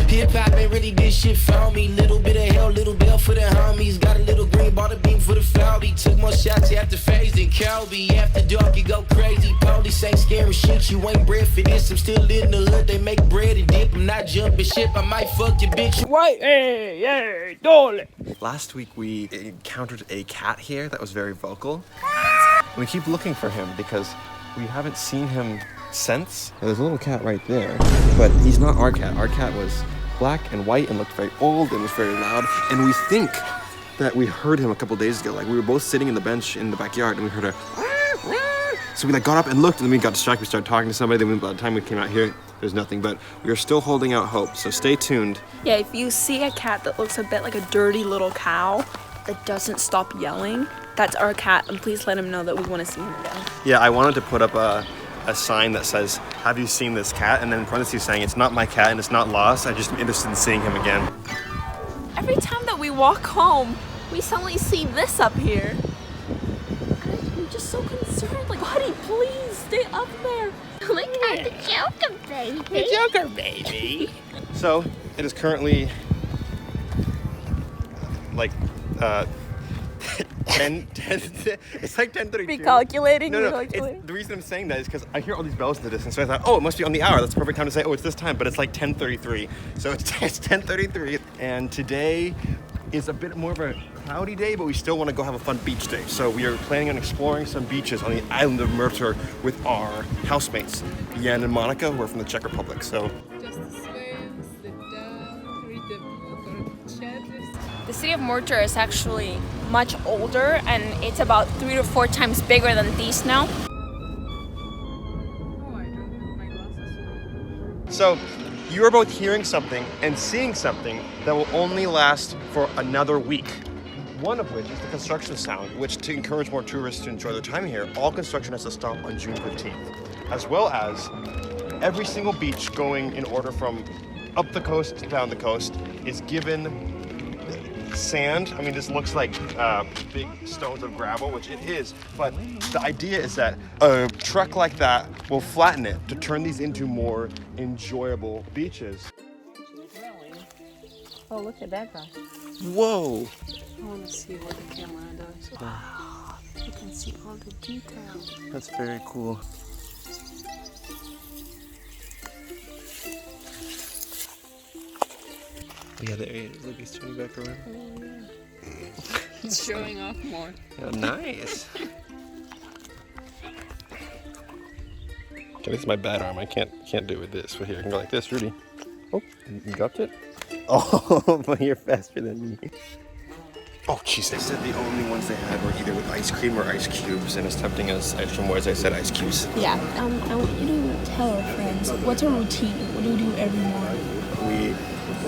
Hip hop ain't really this shit for me. Little bit of hell, little bell for the homies. Got a little green, bought a beam for the Falby. Took more shots after phase than Kelby. After dark, you go crazy. Police ain't scary shit. You ain't bred for this. I'm still in the hood. They make bread and dip. I'm not jumping ship. I might fuck your bitch. Right, hey, dole. Last week we encountered a cat here that was very vocal. And we keep looking for him because we haven't seen him since. There's a little cat right there, but he's not our cat. Our cat was black and white and looked very old and was very loud. And we think that we heard him a couple days ago. Like we were both sitting in the bench in the backyard and we heard a so we like got up and looked and then we got distracted. We started talking to somebody. Then by the time we came out here, there's nothing, but we are still holding out hope. So stay tuned. Yeah, if you see a cat that looks a bit like a dirty little cow that doesn't stop yelling, that's our cat, and please let him know that we want to see him again. Yeah, I wanted to put up a sign that says, have you seen this cat? And then in parentheses saying, it's not my cat and it's not lost. I just am interested in seeing him again. Every time that we walk home, we suddenly see this up here. I'm just so concerned. Like, buddy, please stay up there. Look at the Joker baby. The Joker baby. So it is currently like 10 it's like 10:32. Recalculating. No, the reason I'm saying that is because I hear all these bells in the distance, so I thought, oh, it must be on the hour. That's the perfect time to say, oh, it's this time, but it's like 10:33. So it's 10:33, and today is a bit more of a cloudy day, but we still want to go have a fun beach day. So we are planning on exploring some beaches on the island of Murter with our housemates, Jan and Monica, who are from the Czech Republic. So the city of Murter is actually much older, and it's about 3 to 4 times bigger than Tisno. So you are both hearing something and seeing something that will only last for another week. One of which is the construction sound, which to encourage more tourists to enjoy their time here, all construction has to stop on June 15th, as well as every single beach going in order from up the coast to down the coast is given sand. I mean, this looks like big stones of gravel, which it is, but the idea is that a truck like that will flatten it to turn these into more enjoyable beaches. Oh, look at that guy. Whoa! I want to see what the camera does. Wow, you can see all the details. That's very cool. Yeah, there he is. Look, he's turning back around. Oh, yeah. He's showing off more. Oh, nice. Okay, this is my bad arm. I can't do it with this. But here, I can go like this, Rudy. Oh, you dropped it? Oh, but you're faster than me. Oh, jeez. They said the only ones they had were either with ice cream or ice cubes, and as tempting as ice cream was, I said ice cubes. Yeah. I want you to tell our friends, what's our routine? What do we do every morning? We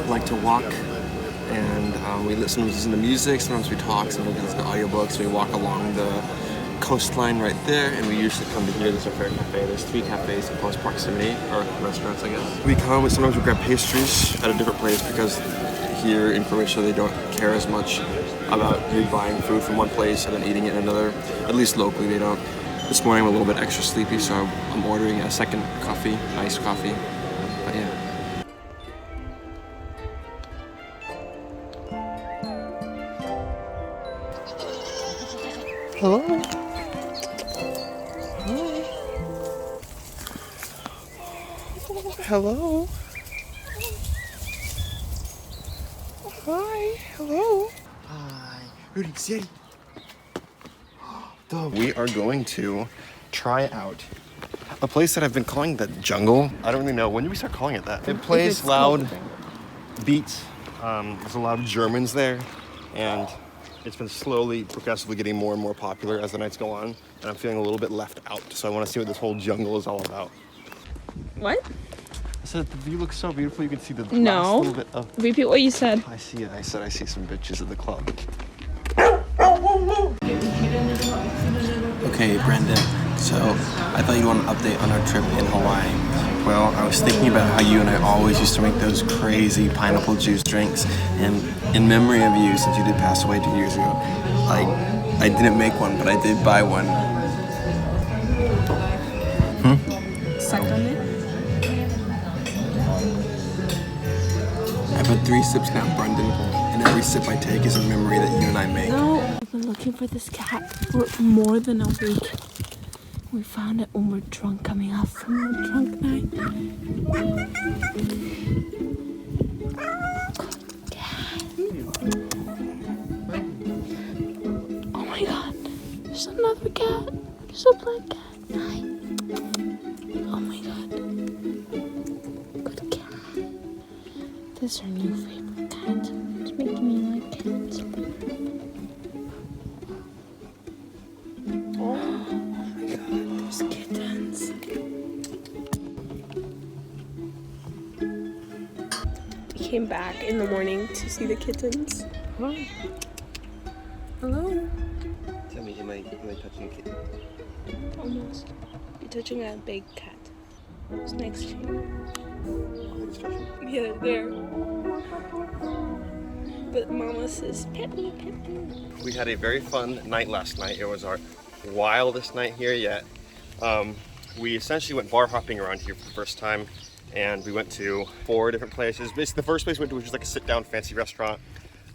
like to walk, and we listen to music. Sometimes we talk, sometimes we listen to audiobooks. We walk along the coastline right there, and we usually come to here. There's our favorite cafe. There's 3 cafes in close proximity, or restaurants, I guess. We come, sometimes we grab pastries at a different place because here in Croatia they don't care as much about you buying food from one place and then eating it in another. At least locally they don't. This morning I'm a little bit extra sleepy, so I'm ordering a second coffee, iced coffee. But yeah. Hello. Hi. Hello. Hi. Hello. Hi. Rudy, Sadie. We are going to try out a place that I've been calling the jungle. I don't really know. When did we start calling it that? It plays loud beats. There's a lot of Germans there, and it's been slowly, progressively getting more and more popular as the nights go on, and I'm feeling a little bit left out, so I want to see what this whole jungle is all about. What? I said the view looks so beautiful, you can see the last little bit of... Repeat what you said. I see it. I said I see some bitches at the club. Okay, Brendan, so I thought you'd want an update on our trip in Hawaii. Well, I was thinking about how you and I always used to make those crazy pineapple juice drinks, and in memory of you, since you did pass away 2 years ago, I didn't make one, but I did buy one. Sucked on it? had 3 sips now, Brendan, and every sip I take is a memory that you and I make. No, I've been looking for this cat for more than a week. We found it when we're drunk, coming off from a drunk night. Oh my god, there's another cat. There's a black cat. Oh my god. Good cat. This is our new favorite cat. It's making me like cats. Oh my god, there's kittens. We came back in the morning to see the kittens. Hi. Hello. Tell me, am I touching a kitten? Almost. You're touching a big cat. It's next to you. Yeah, there. But Mama says, pet me, pet me. We had a very fun night last night. It was our wildest night here yet. We essentially went bar hopping around here for the first time, and we went to 4 different places. Basically, the first place we went to was just like a sit-down fancy restaurant.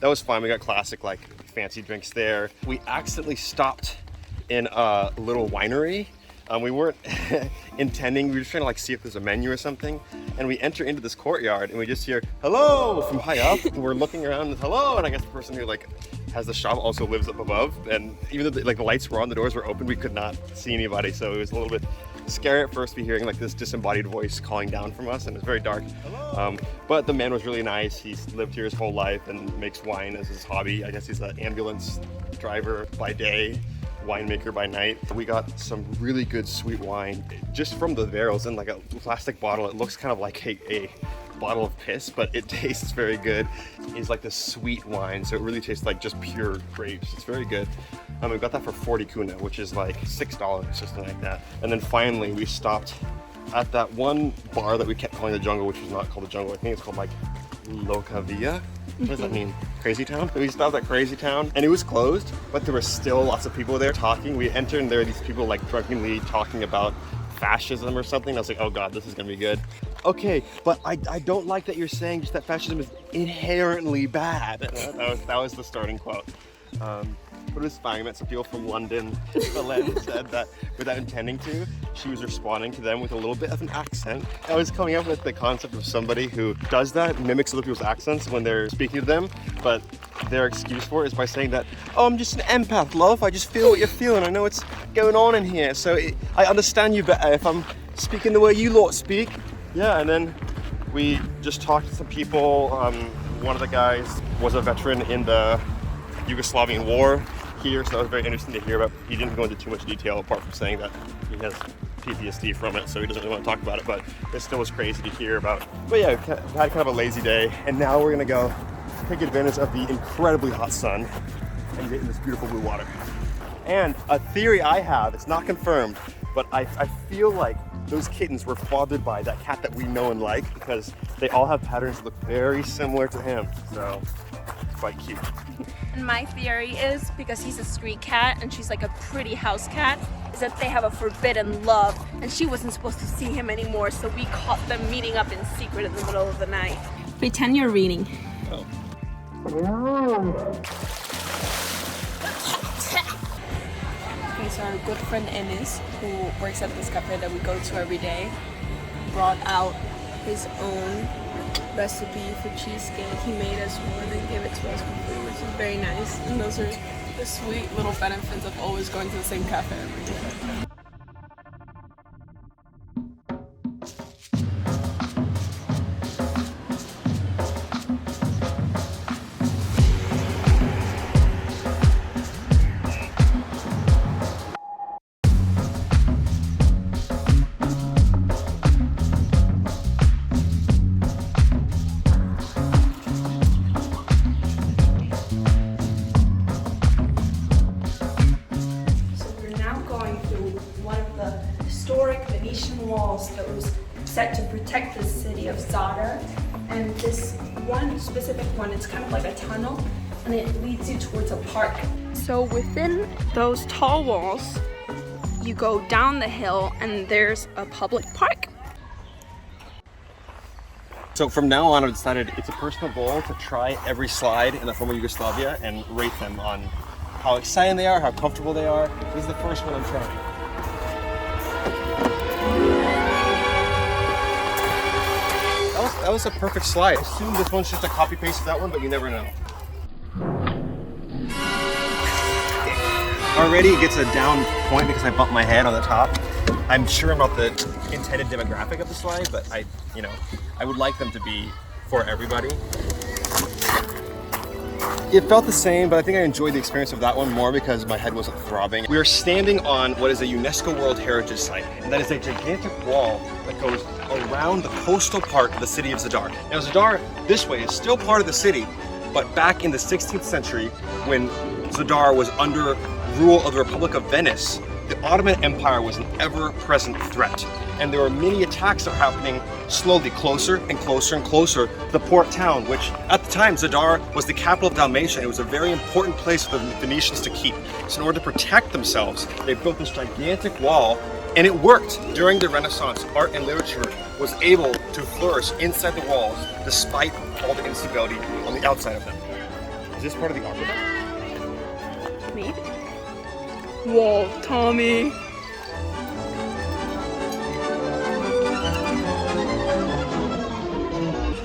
That was fun. We got classic like fancy drinks there. We accidentally stopped in a little winery. We weren't intending, we were just trying to like see if there's a menu or something. And we enter into this courtyard and we just hear, hello, from high up. And we're looking around and hello. And I guess the person who like has the shop also lives up above. And even though the lights were on, the doors were open, we could not see anybody. So it was a little bit scary at first to be hearing like this disembodied voice calling down from us, and it was very dark. But the man was really nice. He's lived here his whole life and makes wine as his hobby. I guess he's an ambulance driver by day, winemaker by night. We got some really good sweet wine just from the barrels in like a plastic bottle. It looks kind of like a bottle of piss, but it tastes very good. It's like this sweet wine, so it really tastes like just pure grapes. It's very good. We got that for 40 kuna, which is like $6 or something like that. And then finally we stopped at that one bar that we kept calling the Jungle, which was not called the Jungle. I think it's called like Loca Villa. What does that mean? Crazy Town? We stopped at Crazy Town and it was closed, but there were still lots of people there talking. We entered and there were these people like drunkenly talking about fascism or something. I was like, oh god, this is gonna be good. Okay, but I don't like that you're saying just that fascism is inherently bad. That was the starting quote. But it was fine. I met some people from London. Belen said that without intending to, she was responding to them with a little bit of an accent. I was coming up with the concept of somebody who does that, mimics other people's accents when they're speaking to them, but their excuse for it is by saying that, oh, I'm just an empath, love. I just feel what you're feeling. I know what's going on in here. So I understand you better if I'm speaking the way you lot speak. Yeah, and then we just talked to some people. One of the guys was a veteran in the Yugoslavian war here, so that was very interesting to hear about. He didn't go into too much detail apart from saying that he has PTSD from it, so he doesn't really want to talk about it, but it still was crazy to hear about. But yeah, we've had kind of a lazy day, and now we're gonna go take advantage of the incredibly hot sun and get in this beautiful blue water. And a theory I have, it's not confirmed, but I feel like those kittens were fathered by that cat that we know and like, because they all have patterns that look very similar to him, so quite cute. And my theory is, because he's a street cat and she's like a pretty house cat, is that they have a forbidden love and she wasn't supposed to see him anymore, so we caught them meeting up in secret in the middle of the night. Pretend you're reading. Oh. Okay, so our good friend Enes, who works at this cafe that we go to every day, brought out his own recipe for cheesecake. He made us one and gave it to us for free, which is very nice. And those are the sweet little benefits of always going to the same cafe every day. That was set to protect the city of Zadar, and this one specific one, it's kind of like a tunnel and it leads you towards a park. So within those tall walls you go down the hill and there's a public park. So from now on, I've decided it's a personal goal to try every slide in the former Yugoslavia and rate them on how exciting they are, how comfortable they are. This is the first one I'm trying. That was a perfect slide. I assume this one's just a copy paste of that one, but you never know. Already it gets a down point because I bumped my head on the top. I'm sure about the intended demographic of the slide, but I would like them to be for everybody. It felt the same, but I think I enjoyed the experience of that one more because my head wasn't throbbing. We are standing on what is a UNESCO World Heritage Site, and that is a gigantic wall that goes around the coastal part of the city of Zadar. Now Zadar, this way, is still part of the city, but back in the 16th century, when Zadar was under rule of the Republic of Venice, the Ottoman Empire was an ever-present threat. And there were many attacks that were happening slowly closer and closer and closer to the port town, which at the time, Zadar was the capital of Dalmatia. It was a very important place for the Venetians to keep. So in order to protect themselves, they built this gigantic wall, and it worked. During the Renaissance, art and literature was able to flourish inside the walls despite all the instability on the outside of them. Is this part of the opera? Maybe. Whoa, Tommy.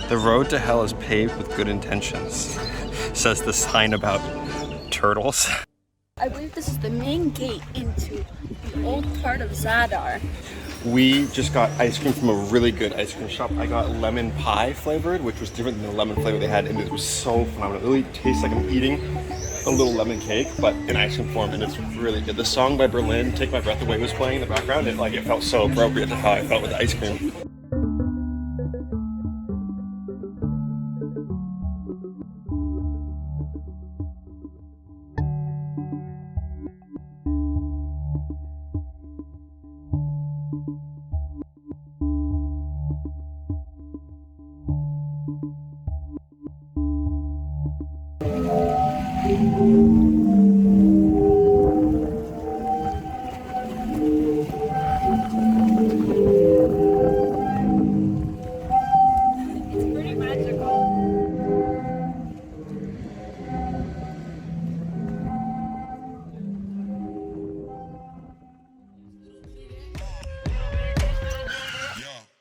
The road to hell is paved with good intentions, says the sign about turtles. I believe this is the main gate into the old part of Zadar. We just got ice cream from a really good ice cream shop. I got lemon pie flavored, which was different than the lemon flavor they had, and it was so phenomenal. It really tastes like I'm eating a little lemon cake, but in ice cream form, and it's really good. The song by Berlin, Take My Breath Away, was playing in the background. It felt so appropriate to how I felt with the ice cream.